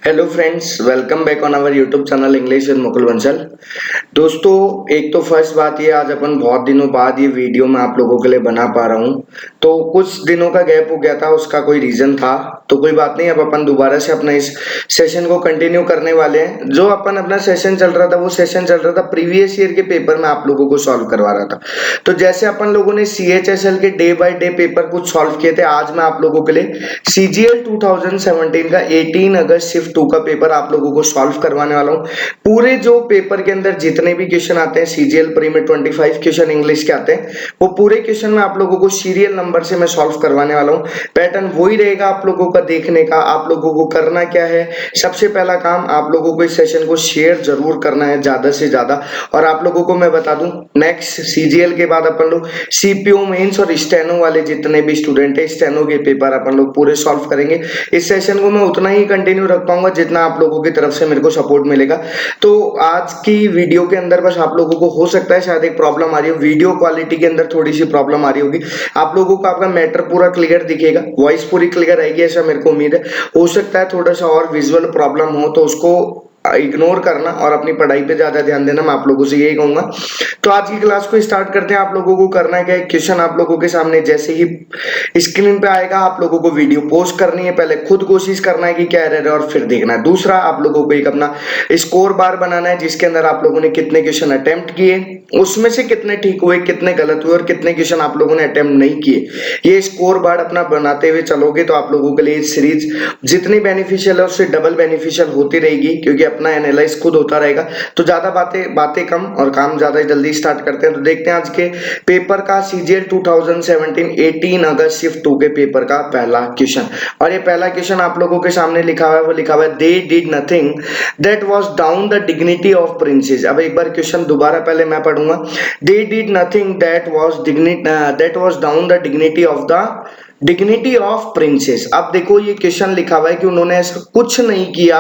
Hello friends, welcome back on our YouTube channel English with Mukul Bansal. दोस्तों, एक तो first बात ये, आज अपन बहुत दिनों बाद ये वीडियो मैं आप लोगों के लिए बना पा रहा हूँ। तो कुछ दिनों का गैप हो गया था, उसका कोई रीजन था, तो कोई बात नहीं। अब अपन दोबारा से अपना इस सेशन को कंटिन्यू करने वाले हैं। जो अपन अपना सेशन चल रहा था, वो सेशन चल रहा था प्रीवियस ईयर के पेपर में आप लोगों को सॉल्व करवा रहा था। तो जैसे अपन लोगों ने CHSL के डे बाय डे पेपर कुछ सॉल्व किए थे, आज मैं आप लोगों के लिए CGL 2017 का 18 अगस्त शिफ्ट 2 का पेपर आप लोगों को सॉल्व करवाने वाला हूँ। पूरे जो पेपर के अंदर जितने भी क्वेश्चन आते हैं CGL प्री में 25 क्वेश्चन इंग्लिश के आते हैं, वो पूरे क्वेश्चन में आप लोगों को सीरियल नंबर से मैं सॉल्व करवाने वाला हूँ। पैटर्न वही रहेगा आप लोगों का देखने का। आप लोगों को करना क्या है, सबसे पहला काम आप लोगों को इस सेशन को शेयर जरूर करना है ज्यादा से ज्यादा। और आप लोगों को मैं बता दूं, नेक्स्ट CGL के बाद अपन लोग CPO मेंस और स्टेनो वाले जितने भी स्टूडेंट है, स्टेनो के पेपर अपन लोग पूरे सॉल्व करेंगे। इस सेशन को मैं उतना ही कंटिन्यू रख पाऊंगा जितना आप लोगों की तरफ से मेरे को सपोर्ट मिलेगा। तो आज की वीडियो के अंदर बस आप लोगों को हो सकता है शायद एक प्रॉब्लम आ रही हो, वीडियो क्वालिटी के अंदर थोड़ी सी प्रॉब्लम आ रही होगी। आप लोगों को आपका मैटर पूरा क्लियर दिखेगा, वॉइस पूरी क्लियर आएगी ऐसा मेरे को उम्मीद है। हो सकता है थोड़ा सा और विजुअल प्रॉब्लम हो, तो उसको इग्नोर करना और अपनी पढ़ाई पे ज्यादा ध्यान देना, मैं आप लोगों से यही कहूंगा। तो आज की क्लास को स्टार्ट करते हैं। आप लोगों को करना है क्या, क्वेश्चन आप लोगों के सामने जैसे ही स्क्रीन पे आएगा आप लोगों को वीडियो पोस्ट करनी है। पहले खुद कोशिश करना है कि क्या एरर है और फिर देखना है। दूसरा, आप लोगों को एक अपना स्कोर बार बनाना है जिसके अंदर आप लोगों ने कितने क्वेश्चन अटेम्प्ट किए, उसमें से कितने ठीक हुए, कितने गलत हुए और कितने क्वेश्चन आप लोगों ने अटेम्प्ट नहीं किए। ये स्कोर बार अपना बनाते हुए चलोगे तो आप लोगों के लिए सीरीज जितनी बेनिफिशियल है उससे डबल बेनिफिशियल होती रहेगी, क्योंकि अपना एनालाइज खुद होता रहेगा। तो ज्यादा बातें बातें कम और काम ज्यादा, जल्दी स्टार्ट करते हैं। तो देखते हैं आज के पेपर का CGL 2017 18 अगस्त शिफ्ट 2 के पेपर का पहला क्वेश्चन। और ये पहला क्वेश्चन आप लोगों के सामने लिखा हुआ है, वो लिखा हुआ है they did nothing that was down the dignity of princess. अब एक बार क्वेश्चन दोबारा पहले मैं पढ़ूंगा। They did nothing that was down the dignity of princess. अब देखो ये क्वेश्चन लिखा हुआ है कि उन्होंने ऐसा कुछ नहीं किया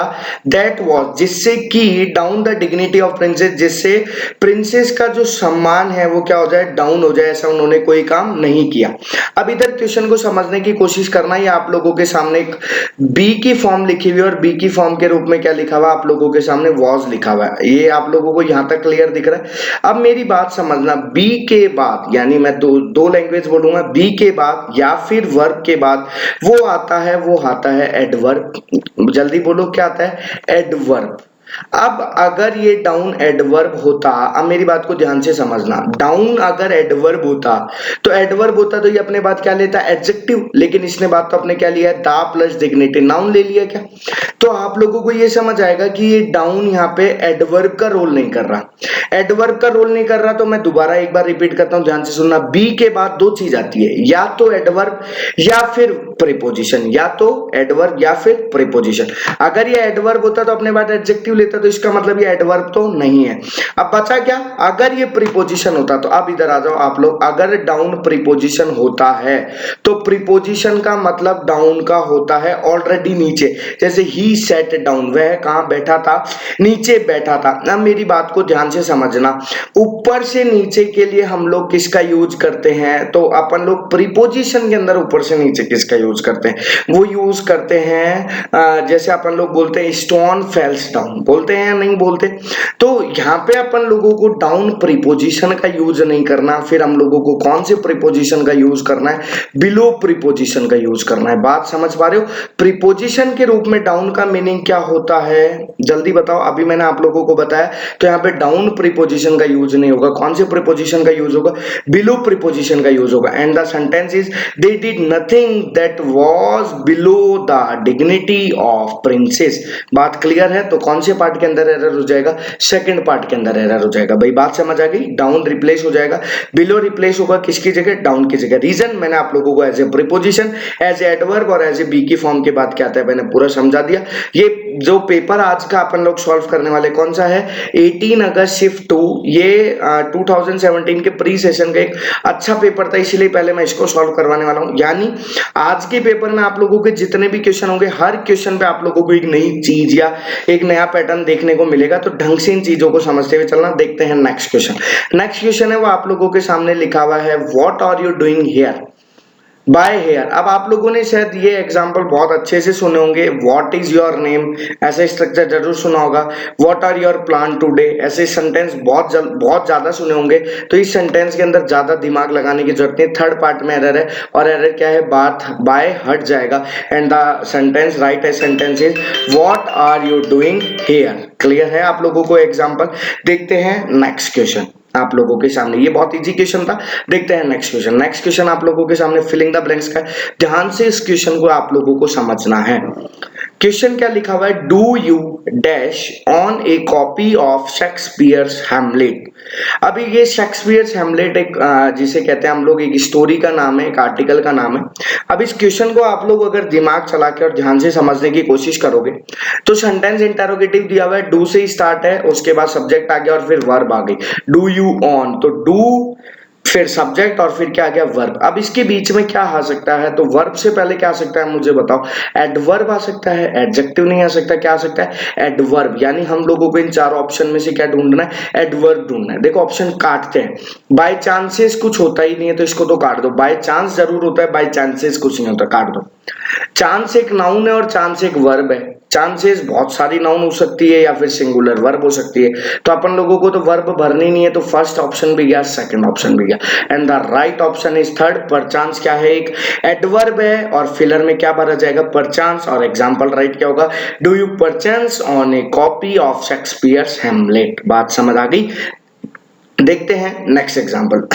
दैट वाज, जिससे कि down the dignity of princess, जिससे प्रिंसेस का जो सम्मान है वो क्या हो जाए, डाउन हो जाए। ऐसा उन्होंने कोई काम नहीं किया। अब इधर क्वेश्चन को समझने की कोशिश करना है। आप लोगों के सामने एक बी की फॉर्म लिखी हुई है और बी की फॉर्म के रूप में क्या लिखा हुआ है, आप लोगों के सामने वॉज लिखा हुआ है। ये आप लोगों को यहां तक क्लियर दिख रहा है। अब मेरी बात समझना, बी के बाद, यानी मैं दो लैंग्वेज बोलूंगा, बी के बाद या फिर वर्ब के बाद वो आता है एडवर्ब। जल्दी बोलो क्या आता है, एडवर्ब। अब अगर ये डाउन एडवर्ब होता, अब मेरी बात को ध्यान से समझना, डाउन अगर एडवर्ब होता तो ये अपने बात क्या लेता, एडजेक्टिव। लेकिन इसने बात तो अपने क्या लिया है, दा प्लस डिग्निटी, नाउन ले लिया क्या। तो आप लोगों को ये समझ आएगा कि ये डाउन यहाँ पे एडवर्ब का रोल नहीं कर रहा। एडवर्ब का रोल नहीं कर रहा, तो मैं दोबारा एक बार रिपीट करता हूं, ध्यान से सुनना। बी के बाद दो चीज आती है, या तो एडवर्ब या फिर प्रीपोजिशन, या तो एडवर्ब या फिर प्रीपोजिशन। अगर ये एडवर्ब होता तो अपने बात एडजेक्टिव लेता, तो इसका मतलब ये एडवर्ब तो नहीं है। अब बचा क्या, अगर ये प्रीपोजिशन होता। तो अब इधर आ जाओ आप लोग, अगर डाउन प्रीपोजिशन होता है तो प्रीपोजिशन का मतलब डाउन का होता है ऑलरेडी नीचे। जैसे ही सेट डाउन, वह कहां बैठा था, नीचे बैठा था। अब मेरी बात को ध्यान से समझना, ऊपर से नीचे के लिए हम लोग किसका यूज करते हैं, तो अपन लोग प्रीपोजिशन के अंदर ऊपर से नीचे किसका यूज करते हैं, वो यूज करते हैं जैसे अपन लोग बोलते हैं स्टोन फेल्स डाउन, बोलते हैं या नहीं बोलते। तो यहाँ पे अपन लोगों को डाउन प्रीपोजिशन का यूज नहीं करना, फिर हम लोगों को कौन से प्रीपोजिशन का यूज करना है, बिलो प्रीपोजिशन का यूज करना है। बात समझ पा रहे हो, प्रीपोजिशन के रूप में डाउन का मीनिंग क्या होता है, जल्दी बताओ। अभी मैंने आप लोगों को बताया, तो यहाँ पे डाउन प्रीपोजिशन का यूज नहीं होगा। कौन से प्रीपोजिशन का यूज होगा, बिलो प्रीपोजिशन का यूज होगा। And the sentence is they did nothing that was below the dignity of princess. बात क्लियर है। तो कौन से पार्ट के अंदर एरर हो जाएगा, सेकंड पार्ट के अंदर एरर हो जाएगा। भाई बात समझ आ गई, डाउन रिप्लेस हो जाएगा, बिलो रिप्लेस होगा किसकी जगह, डाउन की जगह। रीजन मैंने आप लोगों को as a preposition, as a adverb और एज ए बी की फॉर्म के बाद क्या आता है मैंने पूरा समझा दिया। ये जो पेपर आज का अपन लोग सॉल्व करने वाले कौन सा है, 18 अगस्त शिफ्ट 2। ये 2017 के प्री सेशन का एक अच्छा पेपर था, इसीलिए पहले मैं इसको सॉल्व करवाने वाला हूं। यानी आज के पेपर में आप लोगों के जितने भी क्वेश्चन होंगे, हर क्वेश्चन पे आप लोगों को एक नई चीज या एक नया पैटर्न देखने को मिलेगा। तो ढंग से इन चीजों को समझते हुए चलना। देखते हैं नेक्स्ट क्वेश्चन है वो आप लोगों के सामने लिखा हुआ है, what are you doing here. By hair. अब आप लोगों ने शायद ये एग्जांपल बहुत अच्छे से सुने होंगे, व्हाट इज योर नेम, ऐसे स्ट्रक्चर जरूर सुना होगा, what are your plan today, ऐसे सेंटेंस बहुत ज्यादा सुने होंगे। तो इस सेंटेंस के अंदर ज्यादा दिमाग लगाने की जरूरत नहीं, थर्ड पार्ट में एरर है, और एरर क्या है, बात बाय हट जाएगा and the sentence right sentence is what are you doing here. Clear है आप लोगों को एग्जाम्पल। देखते हैं नेक्स्ट क्वेश्चन आप लोगों के सामने, ये बहुत इजी क्वेश्चन था। देखते हैं नेक्स्ट क्वेश्चन। नेक्स्ट क्वेश्चन आप लोगों के सामने फिलिंग द ब्लैंक्स का है। ध्यान से इस क्वेश्चन को आप लोगों को समझना है। क्वेश्चन क्या लिखा हुआ है, do you dash on A copy of Shakespeare's Hamlet. अभी ये शेक्सपियर्स हैमलेट एक जिसे कहते हैं हम लोग, एक स्टोरी का नाम है, एक आर्टिकल का नाम है। अब इस क्वेश्चन को आप लोग अगर दिमाग चला के और ध्यान से समझने की कोशिश करोगे तो सेंटेंस इंटरोगेटिव दिया हुआ है, डू से स्टार्ट है, उसके बाद सब्जेक्ट आ गया और फिर वर्ब आ गई, डू यू ऑन, तो डू फिर सब्जेक्ट और फिर क्या आ गया, वर्ब। अब इसके बीच में क्या आ सकता है, तो वर्ब से पहले क्या आ सकता है मुझे बताओ, एडवर्ब आ सकता है, एडजेक्टिव नहीं आ सकता, क्या आ सकता है, एडवर्ब। यानी हम लोगों को इन चारों ऑप्शन में से क्या ढूंढना है, एडवर्ब ढूंढना है। देखो ऑप्शन काटते हैं, बाय चांसेस कुछ होता ही नहीं है तो इसको तो काट दो, बाय चांस जरूर होता है, बाय चांसेस कुछ नहीं होता, काट दो। चांस एक नाउन है और चांस एक वर्ब है। चांसेस बहुत सारी नाउन हो सकती है या फिर सिंगुलर वर्ब हो सकती है, तो अपन लोगों को तो वर्ब भरनी नहीं है, तो फर्स्ट ऑप्शन भी गया, सेकंड ऑप्शन भी गया, and the right option is third. पर चांस क्या है, एक एडवर्ब है और फिलर में क्या भरा जाएगा, पर चांस, और एग्जांपल राइट क्या होगा, डू यू पर chance on A copy of Shakespeare's Hamlet. बात समझ आ गई। देखते हैं नेक्स्ट एग्जांपल।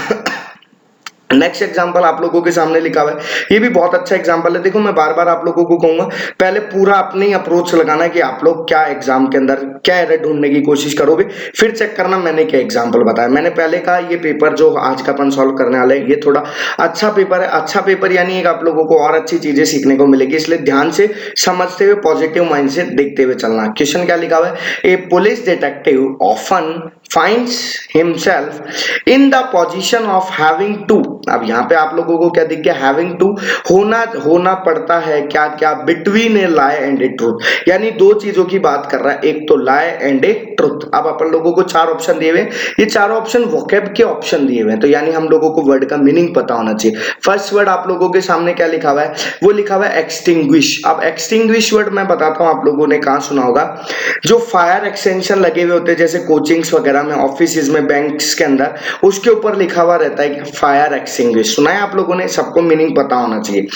नेक्स्ट एग्जाम्पल आप लोगों के सामने लिखा हुआ है, ये भी बहुत अच्छा एग्जाम्पल है। देखो मैं बार बार आप लोगों को कहूंगा, पहले पूरा अपनी अप्रोच लगाना है कि आप लोग क्या एग्जाम के अंदर क्या एरर ढूंढने की कोशिश करोगे, फिर चेक करना मैंने क्या एग्जाम्पल बताया। मैंने पहले कहा ये पेपर जो आज का अपन सॉल्व करने वाले हैं ये थोड़ा अच्छा पेपर है। अच्छा पेपर यानी एक आप लोगों को और अच्छी चीजें सीखने को मिलेगी, इसलिए ध्यान से समझते हुए पॉजिटिव माइंड से देखते हुए चलना। क्वेश्चन क्या लिखा हुआ है, a police detective often finds himself in the position of having to। अब यहाँ पे आप लोगों को क्या दिख गया, having to, होना पड़ता है क्या क्या, between a lie and a truth, यानी दो चीजों की बात कर रहा है, एक तो lie and a truth। अब अपन लोगों को चार ऑप्शन दिए हुए, ये चारों ऑप्शन वोकैब के ऑप्शन दिए हुए हैं, तो यानी हम लोगों को वर्ड का मीनिंग पता होना चाहिए। फर्स्ट वर्ड आप लोगों के सामने क्या लिखा हुआ है, वो लिखा हुआ है एक्सटिंग्विश। अब एक्सटिंग्विश वर्ड मैं बताता हूँ, आप लोगों ने कहाँ सुना होगा, जो फायर एक्सटेंशन लगे हुए होते हैं जैसे कोचिंग्स वगैरह में, ऑफिस में, बैंक्स के अंदर, उसके ऊपर लिखा हुआ रहता है कि फायर एक्सटिंग्विश। सुना है आप लोगों ने, सबको मीनिंग पता होना चाहिए।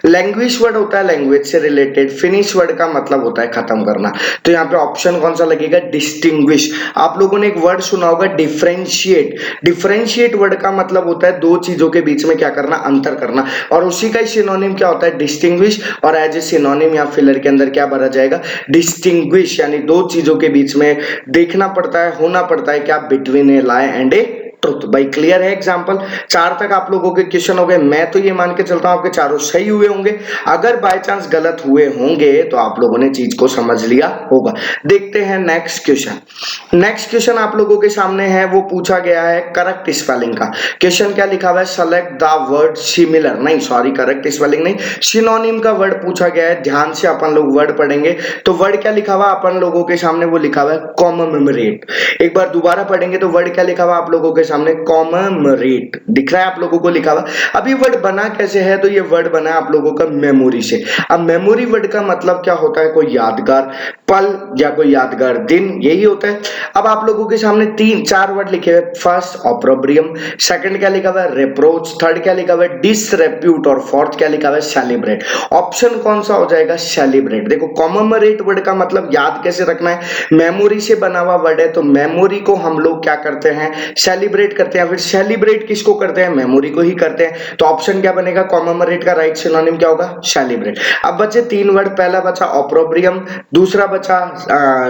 लैंग्वेज वर्ड होता है लैंग्वेज से रिलेटेड, फिनिश वर्ड का मतलब होता है खत्म करना, तो यहाँ पे ऑप्शन कौन सा लगेगा, डिस्टिंग्विश। आप लोगों ने एक वर्ड सुना होगा डिफरेंशिएट। डिफरेंशिएट वर्ड का मतलब होता है दो चीजों के बीच में क्या करना, अंतर करना, और उसी का ही सिनोनिम क्या होता है, डिस्टिंग्विश, और एज ए सिनोनिम या फिलर के अंदर क्या भरा जाएगा, डिस्टिंग्विश, यानी दो चीजों के बीच में देखना पड़ता है, होना पड़ता है क्या, between A lie and A truth. भाई क्लियर है एग्जांपल। चार तक आप लोगों के क्वेश्चन हो गए, मैं तो ये मान के चलता हूं आपके चारों सही हुए होंगे। अगर बाय चांस गलत हुए होंगे तो आप लोगों ने चीज को समझ लिया होगा। देखते हैं नेक्स्ट क्वेश्चन। नेक्स्ट क्वेश्चन आप लोगों के सामने है, वो पूछा गया है करेक्ट स्पेलिंग का। क्वेश्चन क्या लिखा हुआ है, सेलेक्ट द वर्ड सिमिलर, नहीं सॉरी करेक्ट स्पेलिंग नहीं, सिनोनिम का वर्ड पूछा गया है। ध्यान से अपन लोग वर्ड पढ़ेंगे, तो वर्ड क्या लिखा हुआ अपन लोगों के सामने, वो लिखा हुआ है कॉमेमोरेट। एक बार दोबारा पढ़ेंगे तो वर्ड क्या लिखा हुआ आप लोगों के सामने, कॉमेमोरेट। दिख रहा है आप लोगों को लिखा हुआ। अब ये वर्ड बना कैसे है, तो ये वर्ड बना है आप लोगों का मेमोरी से। अब मेमोरी वर्ड का मतलब क्या होता है, कोई यादगार पल या कोई यादगार दिन, यही होता है। अब आप लोगों के सामने तीन चार वर्ड लिखे हुए, फर्स्ट ऑप्रोब्रियम, सेकंड क्या लिखा हुआ है, रिप्रोच, थर्ड क्या लिखा हुआ है, डिसरेप्यूट, और फोर्थ क्या लिखा हुआ है, सेलिब्रेट। ऑप्शन कौन सा हो जाएगा, सेलिब्रेट। देखो कॉमेमोरेट वर्ड का मतलब याद कैसे रखना है, मेमोरी से बना हुआ वर्ड है, तो मेमोरी को हम लोग क्या करते हैं, सेलिब्रेट करते हैं। फिर सेलिब्रेट किसको करते हैं, मेमोरी को ही करते हैं, तो ऑप्शन क्या बनेगा, कॉमेमोरेट का राइट सिनोनिम क्या होगा, सेलिब्रेट। अब बचे तीन वर्ड, पहला बचा ऑप्रोब्रियम, दूसरा बचा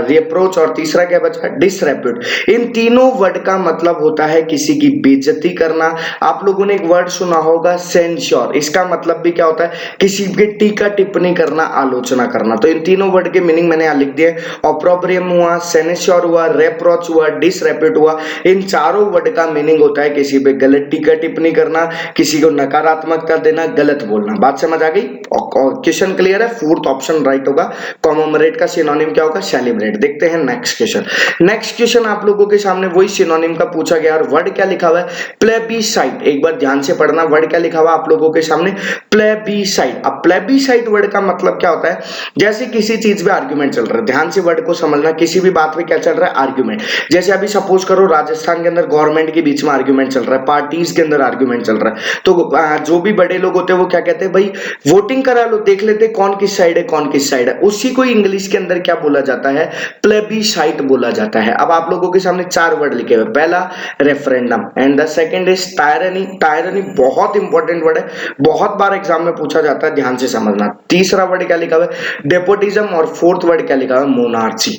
रिप्रोच, और तीसरा क्या बचा, डिसरेप्यूट। इन तीनों वर्ड का मतलब होता है किसी की बेइज्जती करना। आप लोगों ने एक वर्ड सुना होगा सेंश्योर, इसका मतलब भी क्या होता है, किसी की टीका टिप्पणी करना, आलोचना करना। तो इन तीनों वर्ड के मीनिंग मैंने यहां लिख दिए, ऑप्रोब्रियम हुआ, सेंश्योर हुआ, रिप्रोच हुआ, डिसरेप्यूट हुआ। इन चारों वर्ड का मीनिंग होता है किसी पे गलत टीका टिप्पणी करना, किसी को नकारात्मकता देना, गलत बोलना। बात समझ आ गई। क्वेश्चन क्लियर है? फोर्थ ऑप्शन राइट होगा। कॉमेमोरेट का सिनोनिम क्या होगा? सेलिब्रेट। देखते हैं नेक्स्ट क्वेश्चन। नेक्स्ट क्वेश्चन आप लोगों के सामने वही सिनोनिम का पूछा गया और वर्ड क्या लिखा हुआ है? प्लेबिसाइट। एक बार ध्यान से पढ़ना, वर्ड क्या लिखा हुआ आप लोगों के सामने? प्लेबिसाइट। अब प्लेबिसाइट वर्ड का मतलब क्या होता है? जैसे किसी चीज पे आर्ग्यूमेंट चल रहा है, ध्यान से वर्ड को समझना, किसी भी बात पे क्या चल रहा है? आर्ग्यूमेंट। जैसे अभी सपोज करो राजस्थान के अंदर गवर्नमेंट के बीच में आर्ग्यूमेंट चल रहा है, पार्टीज के अंदर आर्ग्यूमेंट चल रहा है, तो जो भी बड़े लोग होते हैं वो क्या कहते हैं? भाई वोटिंग करा लो, देख लेते हैं कौन किस साइड है, कौन किस साइड है। उसी को इंग्लिश के अंदर क्या बोला जाता है? प्लेबिसाइट बोला जाता है। अब आप लोगों के सामने चार वर्ड लिखे हुए, पहला referendum and the second is tyranny. Tyranny बहुत इंपॉर्टेंट वर्ड है, बहुत बार एग्जाम में पूछा जाता है, ध्यान से समझना। तीसरा वर्ड क्या लिखा हुआ है? डेपोटिज्म। और फोर्थ वर्ड क्या लिखा हुआ है? मोनार्ची।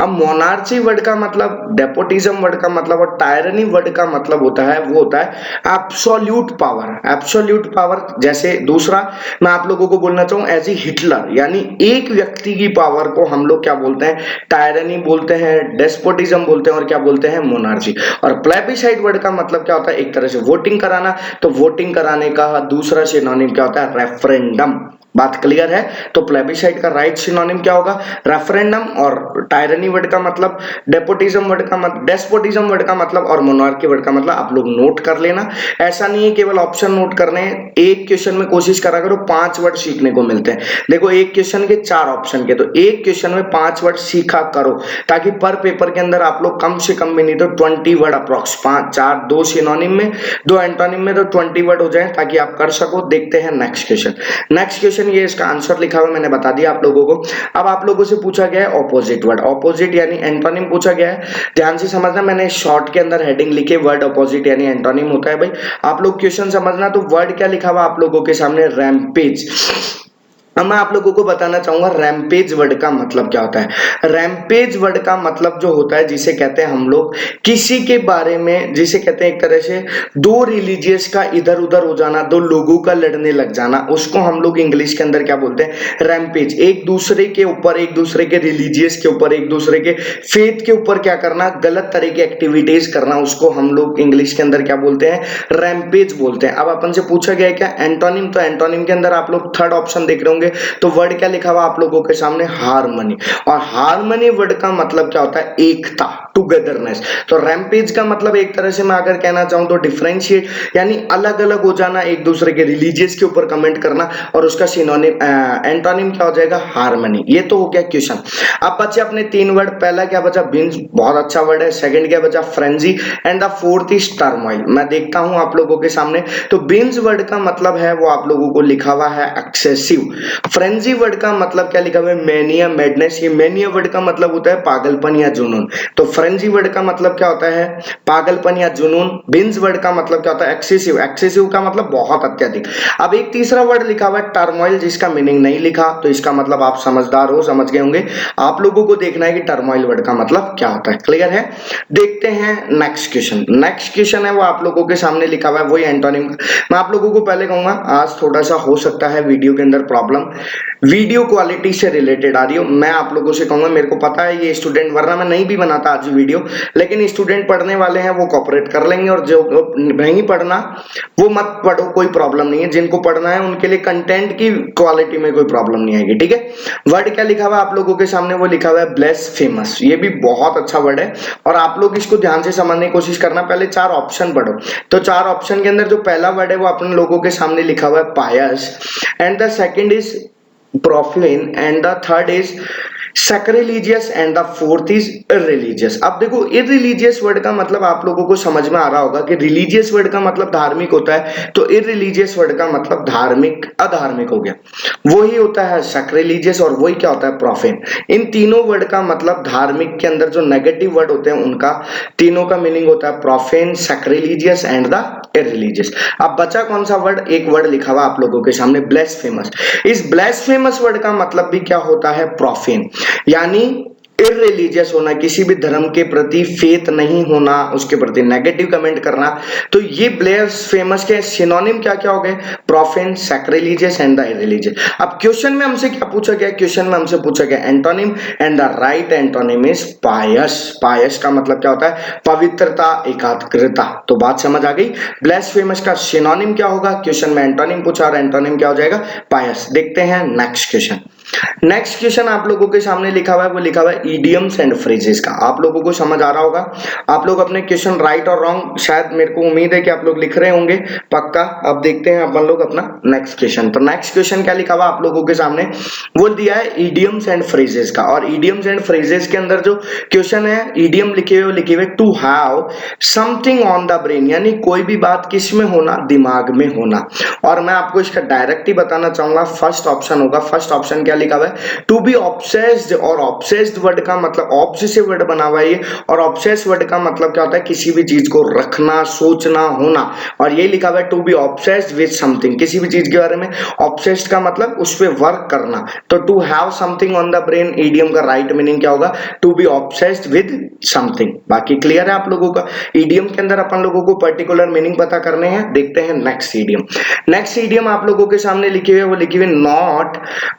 अब मोनार्ची वर्ड का मतलब, डेपोटिज्म वर्ड का मतलब और टायरनी वर्ड का मतलब होता है, वो होता है एब्सोल्यूट पावर। Absolute power. जैसे दूसरा मैं आप लोगों को बोलना चाहूं, एज ए हिटलर, यानी एक व्यक्ति की पावर को हम लोग क्या बोलते हैं? टायरनी बोलते हैं, डेस्पोटिज्म बोलते हैं और क्या बोलते हैं? मोनार्ची। और प्लेबिसाइट वर्ड का मतलब क्या होता है? एक तरह से वोटिंग कराना, तो वोटिंग कराने का दूसरा सिनोनिम क्या होता है? रेफरेंडम। बात क्लियर है? तो प्लेबिसाइट का राइट सिनोनिम क्या होगा? रेफरेंडम। और टायरनी वर्ड का मतलब, डेस्पोटिज्म वर्ड का मतलब, डेस्पोटिज्म वर्ड का मतलब और मोनार्की वर्ड का मतलब आप लोग नोट कर लेना। ऐसा नहीं है केवल ऑप्शन नोट करने हैं, एक क्वेश्चन में कोशिश करा करो 5 वर्ड सीखने को मिलते हैं। देखो एक क्वेश्चन के 4 ऑप्शन के, तो एक क्वेश्चन में 5 वर्ड सीखा करो, ताकि पर पेपर के अंदर आप लोग कम से कम भी नहीं तो 20 वर्ड अप्रोक्स, 5 4 2 सिनोनिम में 2 एंटोनिम में, तो 20 वर्ड हो जाए ताकि आप कर सको। देखते हैं नेक्स्ट क्वेश्चन। नेक्स्ट क्वेश्चन, ये इसका आंसर लिखा हुआ मैंने बता दिया आप लोगों को। अब आप लोगों से पूछा गया है ऑपोजिट वर्ड। ऑपोजिट यानी एंटोनिम पूछा गया है, ध्यान से समझना। मैंने शॉर्ट के अंदर हेडिंग लिखी, वर्ड ऑपोजिट यानी एंटोनिम होता है। भाई आप लोग क्वेश्चन समझना, तो वर्ड क्या लिखा हुआ आप लोगों के सामने? रैम्पेज। अब मैं आप लोगों को बताना चाहूंगा रैम्पेज वर्ड का मतलब क्या होता है। रैम्पेज वर्ड का मतलब जो होता है, जिसे कहते हैं हम लोग किसी के बारे में, जिसे कहते हैं एक तरह से दो रिलीजियस का इधर उधर हो जाना, दो लोगों का लड़ने लग जाना, उसको हम लोग इंग्लिश के अंदर क्या बोलते हैं? रैम्पेज। एक दूसरे के ऊपर, एक दूसरे के रिलीजियस के ऊपर, एक दूसरे के फेथ के ऊपर क्या करना? गलत तरह की एक्टिविटीज करना, उसको हम लोग इंग्लिश के अंदर क्या बोलते हैं? रैम्पेज बोलते हैं। अब अपन से पूछा गया है क्या? एंटोनिम। तो एंटोनिम के अंदर आप लोग थर्ड ऑप्शन देख रहे होंगे, तो वर्ड क्या लिखा हुआ आप लोगों के सामने? हार्मनी। और हार्मनी वर्ड का मतलब क्या होता है? एकता, टुगेदरनेस। तो रैम्पेज का मतलब एक तरह से मैं अगर कहना चाहूं तो डिफरेंशिएट, यानी अलग अलग हो जाना, एक दूसरे के रिलीजियस के ऊपर कमेंट करना, और उसका सिनोनिम एंटोनिम क्या हो जाएगा? हार्मनी। ये तो हो गया क्वेश्चन। अब बचे अपने 3 वर्ड। पहला क्या बचा? बिंज, बहुत अच्छा वर्ड है। सेकंड क्या बचा? Frenzy and the fourth is turmoil. मैं देखता हूं आप लोगों के सामने, तो बिंज वर्ड का मतलब है वो आप लोगों को लिखा हुआ है एक्सेसिव। फ्रेंजी वर्ड का मतलब क्या लिखा हुआ है? Mania, madness. ये मैनिया वर्ड का मतलब होता है पागलपन या जुनून। तो फ्रेंजी वर्ड का मतलब क्या होता है? पागलपन या जुनून। बिंज वर्ड का मतलब क्या होता है? एक्सेसिव। एक्सेसिव का मतलब बहुत अत्यधिक। अब एक तीसरा वर्ड लिखा हुआ है टर्मोइल, जिसका मीनिंग नहीं लिखा, तो इसका मतलब आप समझदार हो, समझ गए होंगे। आप लोगों को देखना है कि टर्मोइल वर्ड का मतलब क्या होता है। क्लियर है? देखते हैं नेक्स्ट क्वेश्चन। नेक्स्ट क्वेश्चन है वो आप लोगों के सामने लिखा हुआ है, वही एंटोनिम। मैं आप लोगों को पहले कहूंगा, आज थोड़ा सा हो सकता है वीडियो के अंदर प्रॉब्लम, वीडियो क्वालिटी से रिलेटेड आ रही हो। मैं आप लोगों से कहूंगा, मेरे को पता है ये स्टूडेंट, वरना मैं नहीं भी बनाता आज वीडियो, लेकिन स्टूडेंट पढ़ने वाले हैं वो कॉपरेट कर लेंगे, और जो नहीं पढ़ना वो मत पढ़ो, कोई प्रॉब्लम नहीं है। जिनको पढ़ना है उनके लिए कंटेंट की क्वालिटी में कोई प्रॉब्लम नहीं आएगी, ठीक है। वर्ड क्या लिखा हुआ है आप लोगों के सामने? वो लिखा हुआ है ब्लेसफेमस। ये भी बहुत अच्छा वर्ड है, और आप लोग इसको ध्यान से समझने की कोशिश करना। पहले 4 ऑप्शन पढ़ो, तो 4 ऑप्शन के अंदर जो पहला वर्ड है वो अपने लोगों के सामने लिखा हुआ है पायस, and the second is profane and the third is sacrilegious and the fourth is irreligious। अब देखो irreligious वर्ड का मतलब आप लोगों को समझ में आ रहा होगा कि religious वर्ड का मतलब धार्मिक होता है, तो irreligious वर्ड का मतलब धार्मिक, अधार्मिक हो गया। वही होता है sacrilegious, और वही क्या होता है? profane। इन तीनों वर्ड का मतलब धार्मिक के अंदर जो नेगेटिव वर्ड होते हैं उनका तीनों का मीनिंग होता है profane, sacrilegious and the irreligious। अब बचा कौन सा वर्ड? एक वर्ड लिखा हुआ आप लोगों के सामने blasphemous। इस blasphemous वर्ड का मतलब भी क्या होता है? profane, यानी इररिलीजियस होना, किसी भी धर्म के प्रति फेथ नहीं होना, उसके प्रति नेगेटिव कमेंट करना। तो ये ब्लेसफेमस के सिनोनिम क्या क्या हो गए? Profane, sacrilegious and the irreligious. अब क्वेश्चन में हमसे क्या पूछा गया? क्वेश्चन में हमसे पूछा गया antonym, and the right antonym is pious. Pious का मतलब क्या होता है? पवित्रता, एकाग्रता। तो बात समझ आ गई। ब्लेसफेमस का सिनोनिम क्या होगा? क्वेश्चन में एंटोनिम पूछा और एंटोनिम क्या हो जाएगा? पायस। देखते हैं नेक्स्ट क्वेश्चन। नेक्स्ट क्वेश्चन आप लोगों के सामने लिखा हुआ है, वो लिखा हुआ है इडियम्स एंड फ्रेजेस का। आप लोगों को समझ आ रहा होगा। आप लोग अपने क्वेश्चन राइट और रॉन्ग, शायद मेरे को उम्मीद है कि आप लोग लिख रहे होंगे पक्का। अब देखते हैं अपन लोग अपना नेक्स्ट क्वेश्चन। तो नेक्स्ट क्वेश्चन क्या लिखा हुआ आप लोगों के सामने? वो दिया है इडियम्स एंड फ्रेजेस का। और इडियम्स एंड फ्रेजेस के अंदर जो क्वेश्चन है, इडियम लिखे हुए to have something on the brain, यानी कोई भी बात किस में होना? दिमाग में होना। और मैं आपको इसका डायरेक्ट ही बताना चाहूंगा, फर्स्ट ऑप्शन होगा। फर्स्ट ऑप्शन क्या लिखा हुआ है? To be obsessed. और ऑब्सेस्ड वर्ड का मतलब ऑब्सेसिव वर्ड बना हुआ है ये, और ऑब्सेस वर्ड का मतलब क्या होता है? किसी भी चीज को रखना, सोचना, होना। और ये लिखा हुआ है to be obsessed with something, किसी भी चीज के बारे में। ऑब्सेस्ड का मतलब उस पर वर्क करना। तो to have something on the brain, idiom का राइट मीनिंग क्या होगा? To be obsessed with something. बाकी क्लियर है आप लोगों का? ईडियम के अंदर अपन लोगों को पर्टिकुलर मीनिंग पता करने हैं। देखते हैं नेक्स्ट ईडियम। नेक्स्ट ईडियम आप लोगों के सामने लिखी हुई है, वो लिखी हुई not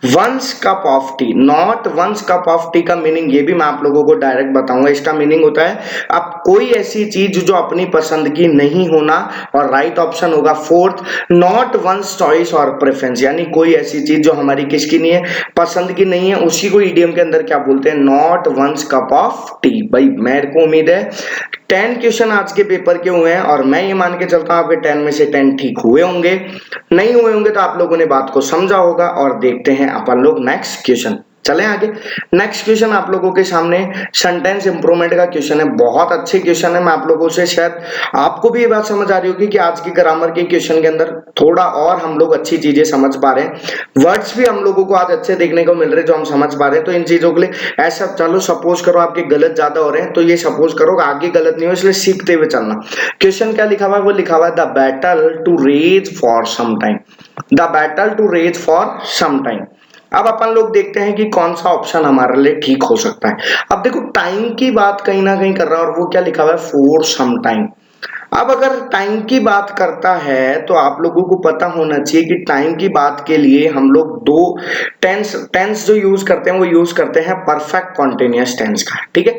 one's cup of tea. Not one's cup of tea का मीनिंग ये भी मैं आप लोगों को डायरेक्ट बताऊंगा। इसका मीनिंग होता है अब कोई ऐसी चीज जो अपनी पसंद की नहीं होना। और राइट ऑप्शन होगा फोर्थ, नॉट वंस चॉइस और प्रेफरेंस, यानी कोई ऐसी चीज जो हमारी किसकी नहीं है? पसंद की नहीं है। उसी को ईडियम के अंदर क्या बोलते हैं? Not one's cup of tea. भाई मेरे को उम्मीद है 10 क्वेश्चन आज के पेपर के हुए हैं, और मैं ये मान के चलता हूं आपके 10 में से 10 ठीक हुए होंगे। नहीं हुए होंगे तो आप लोगों ने बात को समझा होगा। और देखते हैं अपन लोग नेक्स्ट क्वेश्चन। चलें आगे। नेक्स्ट क्वेश्चन आप लोगों के सामने सेंटेंस इंप्रूवमेंट का क्वेश्चन है। बहुत अच्छे क्वेश्चन है। मैं आप लोगों से, शायद आपको भी ये बात समझ आ रही होगी कि आज की ग्रामर के क्वेश्चन के अंदर थोड़ा और हम लोग अच्छी चीजें समझ पा रहे हैं। वर्ड्स भी हम लोगों को आज अच्छे देखने को मिल रहे हैं जो हम समझ पा रहे हैं। तो इन चीजों के लिए ऐसा, चलो सपोज करो आपके गलत ज्यादा हो रहे हैं, तो ये सपोज करो आगे गलत नहीं हो, इसलिए सीखते हुए चलना। क्वेश्चन क्या लिखा हुआ है? वो लिखा हुआ है the battle to rage for some time. The battle to rage for some time. अब अपन लोग देखते हैं कि कौन सा ऑप्शन हमारे लिए ठीक हो सकता है। अब देखो टाइम की बात कहीं ना कहीं कर रहा है, और वो क्या लिखा हुआ है? For some time. अब अगर टाइम की बात करता है तो आप लोगों को पता होना चाहिए कि टाइम की बात के लिए हम लोग दो टेंस जो यूज करते हैं वो यूज करते हैं परफेक्ट कॉन्टिन्यूअस टेंस का। ठीक है।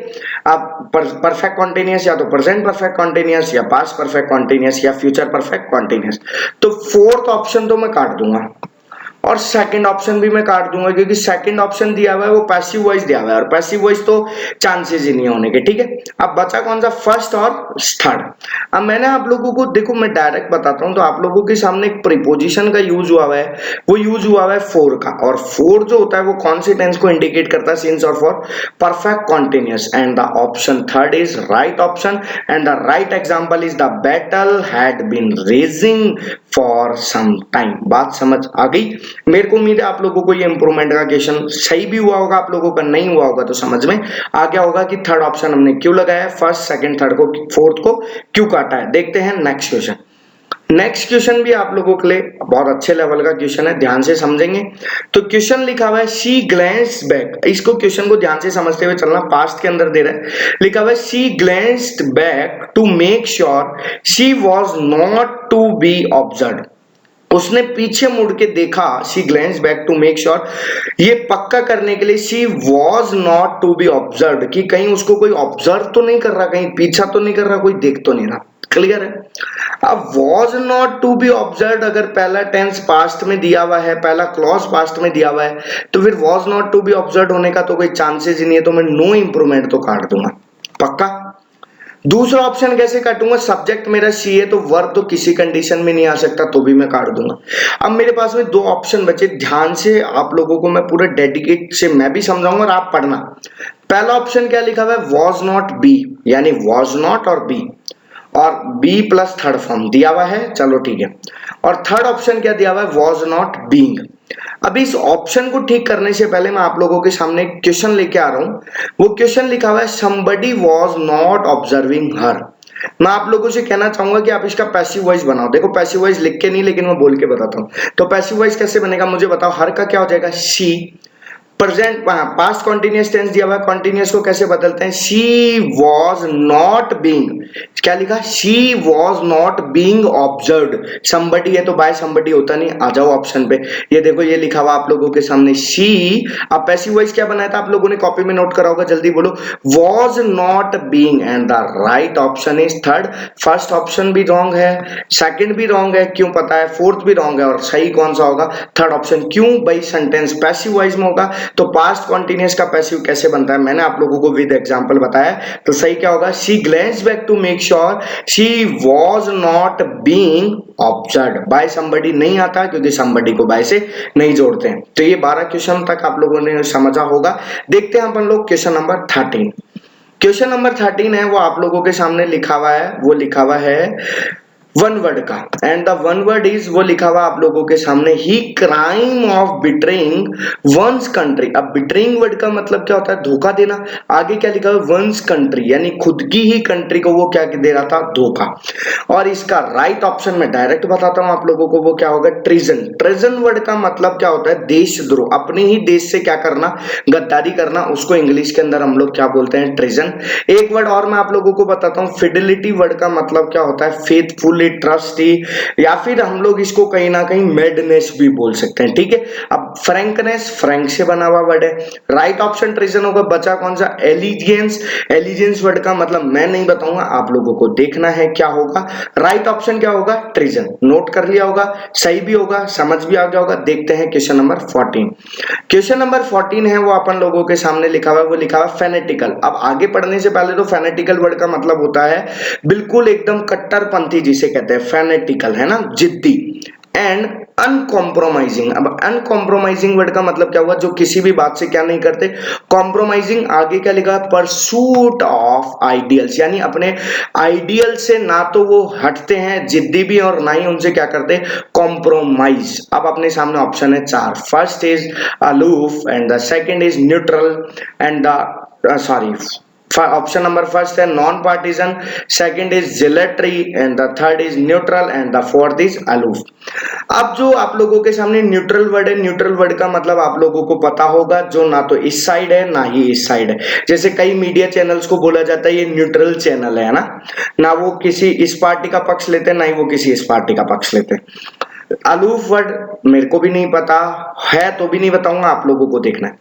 अब परफेक्ट कॉन्टिन्यूअस या तो प्रेजेंट परफेक्ट कॉन्टिन्यूअस, या पास्ट परफेक्ट कॉन्टिन्यूअस, या फ्यूचर परफेक्ट कॉन्टिन्यूअस। तो फोर्थ ऑप्शन तो मैं काट दूंगा, और सेकंड ऑप्शन भी मैं काट दूंगा, क्योंकि सेकंड ऑप्शन दिया हुआ है वो पैसिव वॉइस दिया हुआ है, और पैसिव वॉइस तो चांसेस ही नहीं होने के। ठीक है। अब बचा कौन सा? फर्स्ट और थर्ड। अब मैंने आप लोगों को, देखो मैं डायरेक्ट बताता हूं, तो आप लोगों के सामने एक प्रीपोजिशन का यूज हुआ है, वो यूज हुआ है फोर का। और फोर जो होता है वो कौन सी टेंस को इंडिकेट करता है? सिंस और for perfect continuous. And the option third is right option, and the right example is the battle had been raging for some time. बात समझ आ गई? मेरे को उम्मीद है आप लोगों को ये इंप्रूवमेंट का क्वेश्चन सही भी हुआ होगा, आप लोगों का नहीं हुआ होगा तो समझ में आ गया होगा कि थर्ड ऑप्शन हमने क्यों लगाया, फर्स्ट सेकंड थर्ड को, फोर्थ को क्यों काटा है। देखते हैं नेक्स्ट क्वेश्चन। नेक्स्ट क्वेश्चन भी आप लोगों के लिए बहुत अच्छे लेवल का क्वेश्चन है, ध्यान से समझेंगे। तो क्वेश्चन लिखा हुआ है शी ग्लैंस्ड बैक। इसको क्वेश्चन को ध्यान से समझते हुए चलना, पास्ट के अंदर दे रहा है। लिखा हुआ है she glanced back to make sure she was not to be observed. उसने पीछे मुड़ के देखा, she glance back to make sure, ये पक्का करने के लिए, she was not to be observe, कि कहीं उसको कोई ऑब्जर्व तो नहीं कर रहा, कहीं पीछा तो नहीं कर रहा, कोई देख तो नहीं रहा। क्लियर है? अब was not to be observe अगर पहला टेंस पास्ट में दिया हुआ है, पहला क्लॉज पास्ट में दिया हुआ है, तो फिर was not to be observe होने का तो कोई चांसेस ही नहीं है, तो मैं नो इंप्रूवमेंट तो काट दूंगा पक्का। दूसरा ऑप्शन कैसे काटूंगा? सब्जेक्ट मेरा सी है तो वर्ब तो किसी कंडीशन में नहीं आ सकता, तो भी मैं काट दूंगा। अब मेरे पास में दो ऑप्शन बचे, ध्यान से आप लोगों को मैं पूरा डेडिकेट से मैं भी समझाऊंगा और आप पढ़ना। पहला ऑप्शन क्या लिखा हुआ है? वॉज नॉट बी, यानी वॉज नॉट और बी, और बी प्लस थर्ड फॉर्म दिया हुआ है, चलो ठीक है। और थर्ड ऑप्शन क्या दिया हुआ है? Was not being. अब इस ऑप्शन को ठीक करने से पहले मैं आप लोगों के सामने एक क्वेश्चन लेके आ रहा हूं। वो क्वेश्चन लिखा हुआ है somebody was not observing her। मैं आप लोगों से कहना चाहूंगा कि आप इसका पैसिव वॉइस बनाओ। देखो पैसिव वॉइस लिख के नहीं, लेकिन मैं बोल के बताता हूं। तो पैसिव वॉइस कैसे बनेगा मुझे बताओ। हर का क्या हो जाएगा? She, present past continuous tense दिया हुआ है, कॉन्टिन्यूअस को कैसे बदलते हैं, शी वॉज नॉट बीइंग, क्या लिखा, she was not being observed, somebody है तो बाय समबडी होता नहीं, आ जाओ ऑप्शन पे, ये देखो ये लिखा हुआ आप लोगों के सामने शी, अब पैसिव वॉइस क्या बनाया था आप लोगों ने कॉपी में नोट करा होगा, जल्दी बोलो, was not being, and the right option is third. First option भी रॉन्ग है, सेकंड भी रॉन्ग है, क्यों पता है, फोर्थ भी रॉन्ग है, और सही कौन सा होगा, थर्ड ऑप्शन, क्यों भाई सेंटेंस पैसिव वॉइस में होगा, तो पास्ट कॉन्टिन्यूअस का पैसिव कैसे बनता है मैंने आप लोगों को विद एग्जांपल बताया, तो सही क्या होगा, she glance back to make sure she was not being observed by somebody, नहीं आता क्योंकि समबडी को बाय से नहीं जोड़ते हैं। तो ये 12 क्वेश्चन तक आप लोगों ने समझा होगा। देखते हैं अपन लोग क्वेश्चन नंबर 13। क्वेश्चन नंबर 13 है वो आप लोगों के सामने लिखा हुआ है, वो लिखा हुआ है वन वर्ड का, and the one word is, वो लिखा हुआ आप लोगों के सामने, ही crime of betraying one's country. अब बिट्रेइंग वर्ड का मतलब क्या होता है, धोखा देना, आगे क्या लिखा है, वंस कंट्री, यानी खुद की ही कंट्री को वो क्या दे रहा था, धोखा। और इसका राइट ऑप्शन में डायरेक्ट बताता हूं आप लोगों को, वो क्या होगा, ट्रीजन। ट्रीजन वर्ड का मतलब क्या होता है, देशद्रोह, अपने ही देश से क्या करना, गद्दारी करना, उसको इंग्लिश के अंदर हम लोग क्या बोलते हैं, ट्रीजन। एक वर्ड और मैं आप लोगों को बताता हूं, फिडिलिटी वर्ड का मतलब क्या होता है, फेथफुल, ट्रस्टी, या फिर हम लोग इसको कहीं ना कहीं मेडनेस भी बोल सकते हैं, ठीक है। अब फ्रैंकनेस, फ्रैंक से बना हुआ वर्ड है, राइट ऑप्शन ट्रीजन होगा। बचा कौन सा, एलिजेंस। एलिजेंस वर्ड का मतलब मैं नहीं बताऊंगा, आप लोगों को देखना है क्या होगा, राइट ऑप्शन क्या होगा, ट्रीजन। नोट कर लिया होगा, सही भी होगा, समझ भी आ गया होगा। देखते हैं क्वेश्चन नंबर 14। क्वेश्चन नंबर 14 है वो अपन लोगों के सामने लिखा हुआ है, वो लिखा हुआ है फेनेटिकल। अब आगे पढ़ने से पहले तो फेनेटिकल वर्ड का मतलब होता है बिल्कुल एकदम कट्टरपंथी, जिसे कहते हैं फेनेटिकल, है ना, जिद्दी, एंड अनकॉम्प्रोमाइजिंग। अब अनकॉम्प्रोमाइजिंग वर्ड का मतलब क्या हुआ, जो किसी भी बात से क्या नहीं करते, कॉम्प्रोमाइजिंग। आगे क्या लिखा, परसूट ऑफ आइडियल्स, यानी अपने आइडियल से ना तो वो हटते हैं, जिद्दी भी, और ना ही उनसे क्या करते, कॉम्प्रोमाइज। अब अपने सामने ऑप्शन है 4। First is aloof, and the second is neutral, and the sorry, option number first है non partisan, second is zealotry, and the third is neutral, and the fourth is aloof. अब जो आप लोगों के सामने न्यूट्रल वर्ड है, neutral word का मतलब आप लोगों को पता होगा, जो ना तो इस साइड है ना ही इस साइड है। जैसे कई मीडिया चैनल्स को बोला जाता है ये न्यूट्रल चैनल है ना वो किसी इस पार्टी का पक्ष लेते ना ही वो किसी इस पार्टी का पक्ष लेते। अलूफ वर्ड मेरे को भी नहीं पता है, तो भी नहीं बताऊंगा, आप लोगों को देखना है।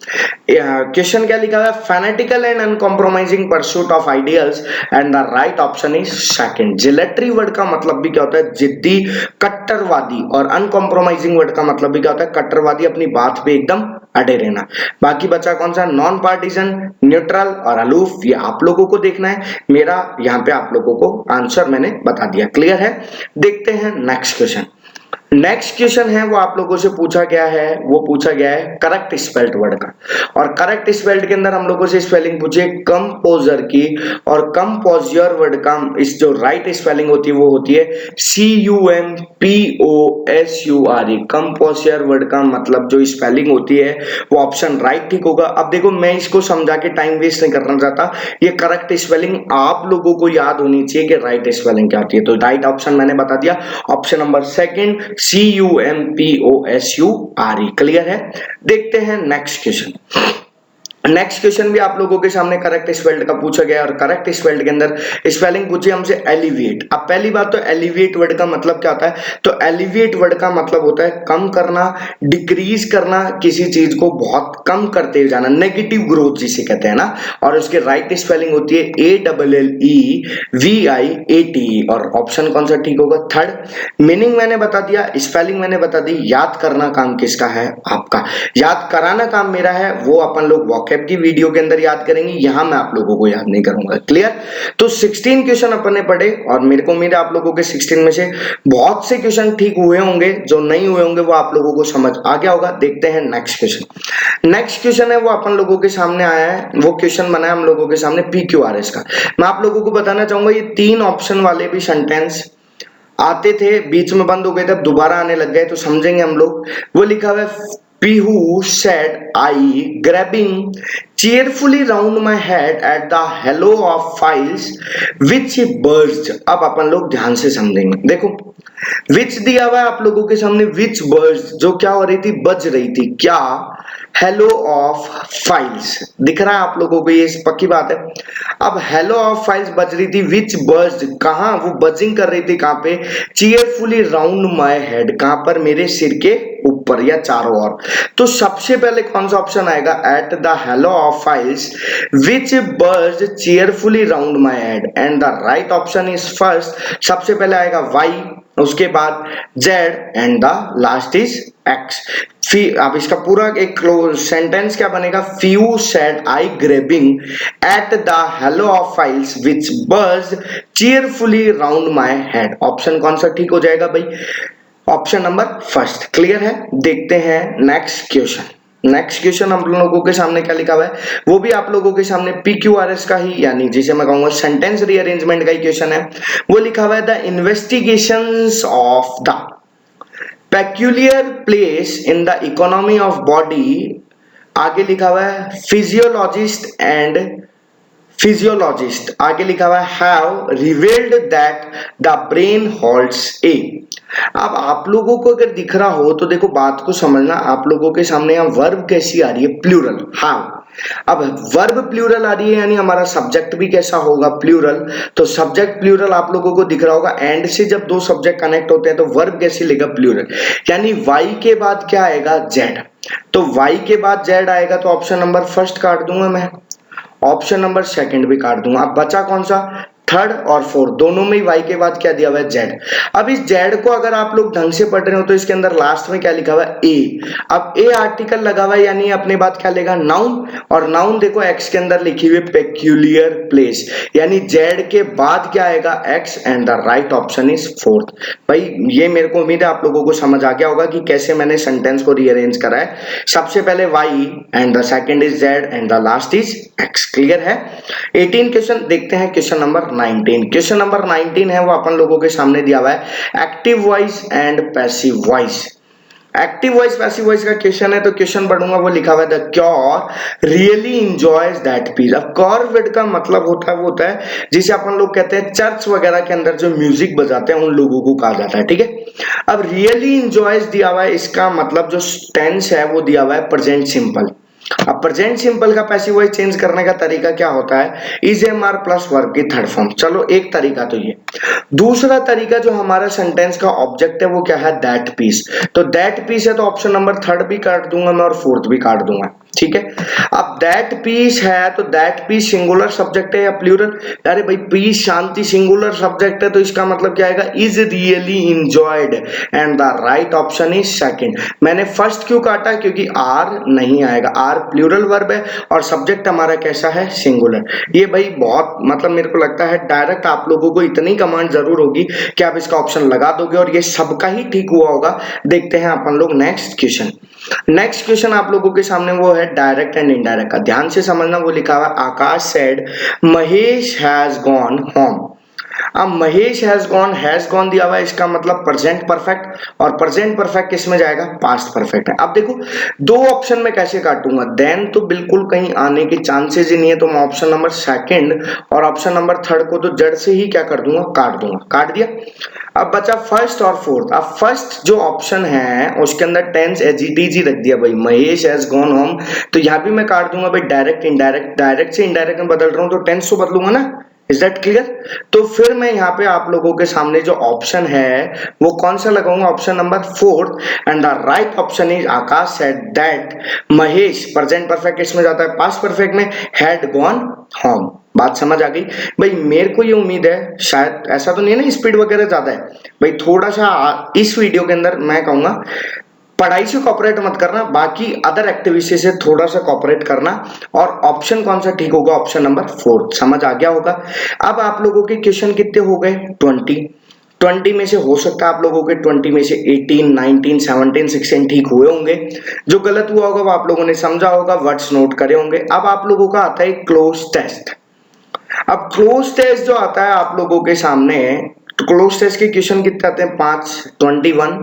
क्वेश्चन क्या लिखा है, fanatical and uncompromising pursuit of ideals, and the right option is second. Zealotry word का मतलब भी क्या होता है, जिद्दी, कट्टरवादी, और अनकॉम्प्रोमाइजिंग वर्ड का मतलब भी क्या होता है, कट्टरवादी, अपनी बात पे एकदम अड़े रहना। बाकी बचा कौन सा, नॉन पार्टीजन, न्यूट्रल और अलूफ, ये आप लोगों को देखना है। मेरा यहाँ पे आप लोगों को आंसर मैंने बता दिया, क्लियर है। देखते हैं नेक्स्ट क्वेश्चन। नेक्स्ट क्वेश्चन है वो आप लोगों से पूछा गया है, वो पूछा गया है करेक्ट स्पेल्ड वर्ड का, और करेक्ट स्पेल्ड के अंदर हम लोगों से स्पेलिंग पूछे कंपोजर की, और कंपोजर वर्ड का इस जो राइट स्पेलिंग होती है वो होती है CUMPOSURE। कंपोजर वर्ड का मतलब जो स्पेलिंग होती है वो ऑप्शन राइट ठीक होगा। अब देखो मैं इसको समझा के टाइम वेस्ट नहीं करना चाहता, ये करेक्ट स्पेलिंग आप लोगों को याद होनी चाहिए कि राइट स्पेलिंग क्या होती है। तो राइट ऑप्शन मैंने बता दिया, option number second CUMPOSURE, clear है। देखते हैं नेक्स्ट क्वेश्चन। नेक्स्ट क्वेश्चन भी आप लोगों के सामने करेक्ट स्पेल्ड का पूछा गया, और करेक्ट स्पेल्ड के अंदर स्पेलिंग पूछी हमसे एलिविएट। अब पहली बात तो एलिविएट वर्ड का मतलब क्या होता है, तो एलिविएट वर्ड का मतलब होता है कम करना, डिक्रीज करना, किसी चीज को बहुत कम करते हुए जाना, नेगेटिव ग्रोथ जिसे कहते हैं ना। और उसके राइट स्पेलिंग होती है ALLEVIATE, और ऑप्शन कौन सा ठीक होगा, थर्ड। मीनिंग मैंने बता दिया, स्पेलिंग मैंने बता दी, याद करना काम किसका है, आपका। याद कराना काम मेरा है, वो अपन लोग की वीडियो के अंदर याद करेंगे, यहां मैं आप लोगों को याद नहीं करूंगा, क्लियर। तो 16 क्वेश्चन अपन ने पढ़े, और मेरे को उम्मीद है आप लोगों के 16 में से बहुत से क्वेश्चन ठीक हुए होंगे, जो नहीं हुए होंगे वो आप लोगों को समझ आ गया होगा। देखते हैं नेक्स्ट क्वेश्चन। नेक्स्ट क्वेश्चन है वो अपन लोगों के सामने आया है, वो क्वेश्चन बना है हम लोगों के सामने PQRS का। मैं आप लोगों को बताना चाहूंगा, ये 3 ऑप्शन वाले भी सेंटेंस आते थे, बीच में बंद हो गए थे, अब दोबारा आने लग गए, तो समझेंगे हम लोग। वो लिखा हुआ है Pihu said I, grabbing cheerfully round my head at the hello of files which buzzed। अब अपन लोग ध्यान से समझेंगे, देखो विच दिया हुआ है आप लोगों के सामने, विच बर्ड्स जो क्या हो रही थी, बज रही थी, क्या, हेलो ऑफ फाइल्स दिख रहा है आप लोगों को, ये पक्की बात है। अब हेलो ऑफ फाइल्स बज रही थी, विच बर्ड्स कहां, वो बजिंग कर रही थी कहां पे, चीयरफुली राउंड माय हेड, कहां पर, मेरे सिर के ऊपर या चारों ओर। तो सबसे पहले कौन सा ऑप्शन आएगा, at the halo of flies which birds cheerfully round my head, and the right option is first, सबसे पहले आएगा वाई, उसके बाद Z and the last is X. अब इसका पूरा एक क्लोज सेंटेंस क्या बनेगा, phew said I grabbing at the halo of flies which buzz cheerfully round my head. Option कौन सा ठीक हो जाएगा भाई, ऑप्शन नंबर फर्स्ट। क्लियर है, देखते हैं नेक्स्ट क्वेश्चन। नेक्स्ट क्वेश्चन हम लोगों के सामने क्या लिखा हुआ है, वो भी आप लोगों के सामने PQRS का ही, यानी जिसे मैं कहूंगा सेंटेंस रीअरेंजमेंट का ही क्वेश्चन है। वो लिखा हुआ है the investigations of the peculiar place in the economy of body, आगे लिखा हुआ है फिजियोलॉजिस्ट एंड फिजियोलॉजिस्ट, आगे लिखा हुआ है have revealed that the brain holds a. अब आप लोगों को अगर दिख रहा हो तो देखो बात को समझना, आप लोगों के सामने यहाँ वर्ब कैसी आ रही है, प्लूरल, हैव। अब वर्ब प्लूरल आ रही है, यानी हमारा सब्जेक्ट भी कैसा होगा, प्लूरल। तो सब्जेक्ट प्लूरल आप लोगों को दिख रहा होगा, एंड से जब दो सब्जेक्ट कनेक्ट होते हैं तो वर्ब कैसे लेगा, प्लूरल, यानी वाई के बाद क्या आएगा, जेड। तो वाई के बाद जेड आएगा तो ऑप्शन नंबर फर्स्ट काट दूंगा मैं, ऑप्शन नंबर सेकंड भी काट दूंगा। अब बचा कौन सा, थर्ड और फोर्थ, दोनों में ही वाई के बाद क्या दिया हुआ है, जेड। अब इस जेड को अगर आप लोग ढंग से पढ़ रहे हो तो इसके अंदर लास्ट में क्या लिखा हुआ है, ए। अब ए आर्टिकल लगा हुआ है, यानी अपने बात क्या लेगा, नाउन। और नाउन देखो एक्स के अंदर लिखी हुई पेक्यूलियर प्लेस, यानी जेड के बाद क्या आएगा, x, and the right option is fourth. भाई ये मेरे को उम्मीद है आप लोगों को समझ आ गया होगा कि कैसे मैंने सेंटेंस को रीअरेंज करा है। सबसे पहले Y and the second is Z and the last is X. Clear है। 18 क्वेश्चन देखते हैं, क्वेश्चन नंबर 19। क्वेश्चन नंबर 19 है वो अपन लोगों के सामने दिया हुआ है active voice and passive voice. Active voice passive voice का क्वेश्चन है, तो क्वेश्चन पढ़ूंगा, वो लिखा हुआ है the cure really enjoys that piece. अब कॉर वर्ड का मतलब होता है, वो होता है जिसे अपन लोग कहते हैं चर्च वगैरह के अंदर जो म्यूजिक बजाते हैं उन लोगों को कहा जाता है, ठीक है। अब रियली एंजॉयज दिया हुआ है, इसका मतलब जो टेंस है वो दिया हुआ है प्रेजेंट सिंपल। अब प्रेजेंट सिंपल का पैसिव वॉइस चेंज करने का तरीका क्या होता है, is am are plus verb की थर्ड फॉर्म। चलो एक तरीका तो ये, दूसरा तरीका जो हमारा सेंटेंस का ऑब्जेक्ट है वो क्या है, दैट पीस। तो दैट पीस है तो ऑप्शन नंबर थर्ड भी काट दूंगा मैं और फोर्थ भी काट दूंगा, ठीक है। अब दैट पीस है तो दैट पीस सिंगुलर सब्जेक्ट है या प्लूरल, अरे भाई पीस शांति सिंगुलर सब्जेक्ट है तो इसका मतलब क्या आएगा, is really enjoyed, and the right option is second. मैंने फर्स्ट क्यों काटा, क्योंकि आर नहीं आएगा, आर प्लूरल वर्ब है और सब्जेक्ट हमारा कैसा है, सिंगुलर। ये भाई बहुत मतलब मेरे को लगता है डायरेक्ट आप लोगों को इतनी कमांड जरूर होगी कि आप इसका ऑप्शन लगा दोगे और ये सबका ही ठीक हुआ होगा। देखते हैं अपन लोग नेक्स्ट क्वेश्चन। नेक्स्ट क्वेश्चन आप लोगों के सामने वो है डायरेक्ट एंड इनडायरेक्ट का, ध्यान से समझना। वो लिखा हुआ Akash said Mahesh has gone home. अब महेश हैज गॉन दिया हुआ है, इसका मतलब प्रेजेंट परफेक्ट, और प्रेजेंट परफेक्ट किसमें जाएगा, पास्ट परफेक्ट है। अब देखो दो ऑप्शन में कैसे काटूंगा, देन तो बिल्कुल कहीं आने के चांसेस ही नहीं है, तो मैं ऑप्शन नंबर सेकंड और ऑप्शन नंबर थर्ड को तो जड़ से ही क्या कर दूंगा, काट दूंगा, काट दिया। अब बचा फर्स्ट और फोर्थ। अब फर्स्ट जो ऑप्शन है उसके अंदर टेंस एजीटीजी रख दिया भाई, महेश हैज गॉन होम, तो यहां भी मैं काट दूंगा भाई डायरेक्ट इनडायरेक्ट, डायरेक्ट से इनडायरेक्ट में बदल रहा हूं तो टेंस तो बदलूंगा ना, इज दैट क्लियर। तो फिर मैं यहाँ पे आप लोगों के सामने जो ऑप्शन है वो कौन सा लगाऊंगा, option number fourth, and the right option is Akash said that Mahesh, present perfect इसमें जाता है, पास्ट परफेक्ट में हैड गॉन होम। बात समझ आ गई भाई। मेरे को ये उम्मीद है, शायद ऐसा तो नहीं है ना स्पीड वगैरह ज्यादा है भाई, थोड़ा सा इस वीडियो के अंदर मैं कहूंगा पढ़ाई से कॉपरेट मत करना, बाकी अदर एक्टिविटी से थोड़ा सा कॉपरेट करना। और ऑप्शन कौन सा ठीक होगा, ऑप्शन नंबर फोर्थ। समझ आ गया होगा। अब आप लोगों के क्वेश्चन कितने हो गए, 20 में से हो सकता है आप लोगों के 20 में से 18, 19, 17, 16 ठीक हुए होंगे। जो गलत हुआ होगा वो आप लोगों ने समझा होगा, वर्ड्स नोट करे होंगे। अब आप लोगों का आता है क्लोज टेस्ट। अब क्लोज टेस्ट जो आता है आप लोगों के सामने, क्लोज टेस्ट के क्वेश्चन कितने आते हैं, 5, 21,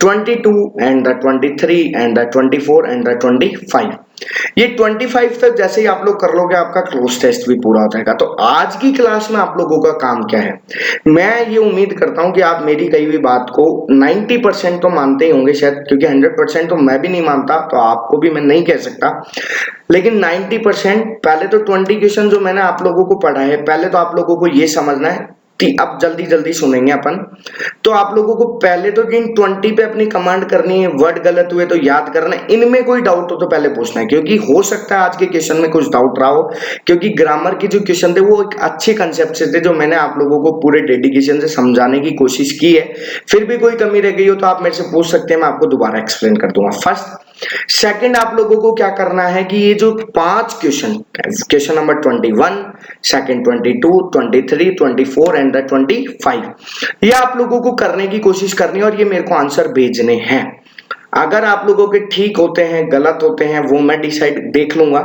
22 and the 23 and the 24 and the 25। ये 25 तक जैसे ही आप लोग कर लोगे आपका क्लोज टेस्ट भी पूरा हो जाएगा। तो आज की क्लास में आप लोगों का काम क्या है, मैं ये उम्मीद करता हूं कि आप मेरी कही हुई बात को 90% तो मानते ही होंगे शायद, क्योंकि 100% तो मैं भी नहीं मानता, तो आपको भी मैं नहीं कह सकता, लेकिन 90%। पहले तो 20 क्वेश्चन जो मैंने आप लोगों को पढ़ा है, पहले तो आप लोगों को ये समझना है कि अब जल्दी जल्दी सुनेंगे अपन। तो आप लोगों को पहले तो इन 20 पे अपनी कमांड करनी है, वर्ड गलत हुए तो याद करना है, इनमें कोई डाउट हो तो पहले पूछना है, क्योंकि हो सकता है आज के क्वेश्चन में कुछ डाउट रहा हो, क्योंकि ग्रामर के जो क्वेश्चन थे वो एक अच्छे कंसेप्ट से थे जो मैंने आप लोगों को पूरे डेडिकेशन से समझाने की कोशिश की है। फिर भी कोई कमी रह गई हो तो आप मेरे से पूछ सकते हैं, मैं आपको दोबारा एक्सप्लेन कर दूंगा। फर्स्ट सेकंड आप लोगों को क्या करना है कि ये जो 5 question, question number 21, second 22, 23, 24 and the 25, ये आप लोगों को करने की कोशिश करनी है और ये मेरे को आंसर भेजने हैं। अगर आप लोगों के ठीक होते हैं, गलत होते हैं, वो मैं डिसाइड देख लूंगा।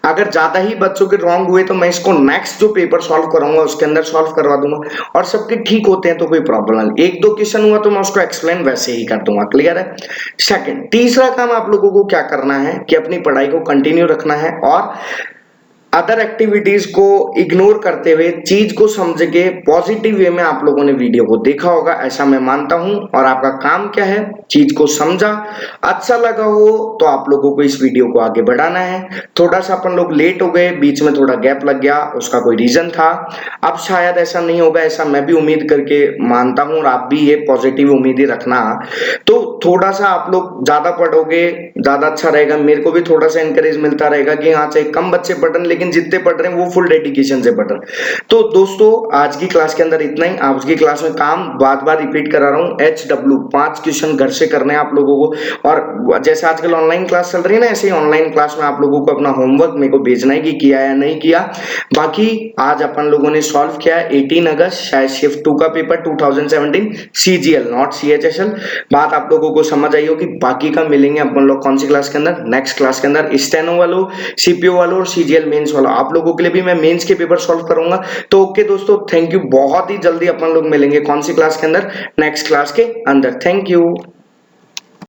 अगर ज्यादा ही बच्चों के रॉन्ग हुए तो मैं इसको नेक्स्ट जो पेपर सॉल्व कराऊंगा उसके अंदर सॉल्व करवा दूंगा, और सबके ठीक होते हैं तो कोई प्रॉब्लम नहीं। एक दो क्वेश्चन हुआ तो मैं उसको एक्सप्लेन वैसे ही कर दूंगा। क्लियर है? सेकंड, तीसरा काम आप लोगों को क्या करना है कि अपनी पढ़ाई को कंटिन्यू रखना है और अदर एक्टिविटीज को इग्नोर करते हुए चीज को समझ के पॉजिटिव वे में आप लोगों ने वीडियो को देखा होगा, ऐसा मैं मानता हूं। और आपका काम क्या है, चीज को समझा, अच्छा लगा हो तो आप लोगों को इस वीडियो को आगे बढ़ाना है। थोड़ा सा अपन लोग लेट हो गए, बीच में थोड़ा गैप लग गया, उसका कोई रीजन था, अब शायद ऐसा नहीं होगा, ऐसा मैं भी उम्मीद करके मानता हूं, और आप भी ये पॉजिटिव उम्मीद ही रखना। तो थोड़ा सा आप लोग ज्यादा पढ़ोगे ज्यादा अच्छा रहेगा, मेरे को भी थोड़ा सा इंकरेज मिलता रहेगा कि हाँ चाहे कम बच्चे पढ़ रहे हैं लेकिन जितने पढ़ रहे हैं वो फुल डेडिकेशन से पढ़ रहे हैं। तो दोस्तों आज की क्लास के अंदर इतना ही। आज की क्लास में काम बार बार रिपीट करा रहा हूँ, HW 5 क्वेश्चन घर से करने हैं आप लोगों को। और जैसे आजकल ऑनलाइन क्लास चल रही है ना, ऐसे ही ऑनलाइन क्लास में आप लोगों को अपना होमवर्क मेरे को भेजना है कि किया या नहीं किया। बाकी आज अपन लोगों ने सॉल्व किया 18 अगस्त शायद शिफ्ट 2 का पेपर 2017 CGL नॉट CHSL। बात आप लोगों को समझ आई होगी। बाकी का मिलेंगे अपन लोग कौन सी क्लास के अंदर, नेक्स्ट क्लास के अंदर, स्टेनो वालों, CPO वालों और CGL मेंस वालों। आप लोगों के लिए भी मैं मेंस के पेपर सॉल्व करूंगा। तो ओके दोस्तों, थैंक यू। बहुत ही जल्दी अपन लोग मिलेंगे कौन सी क्लास के अंदर, नेक्स्ट क्लास के अंदर। Thank you.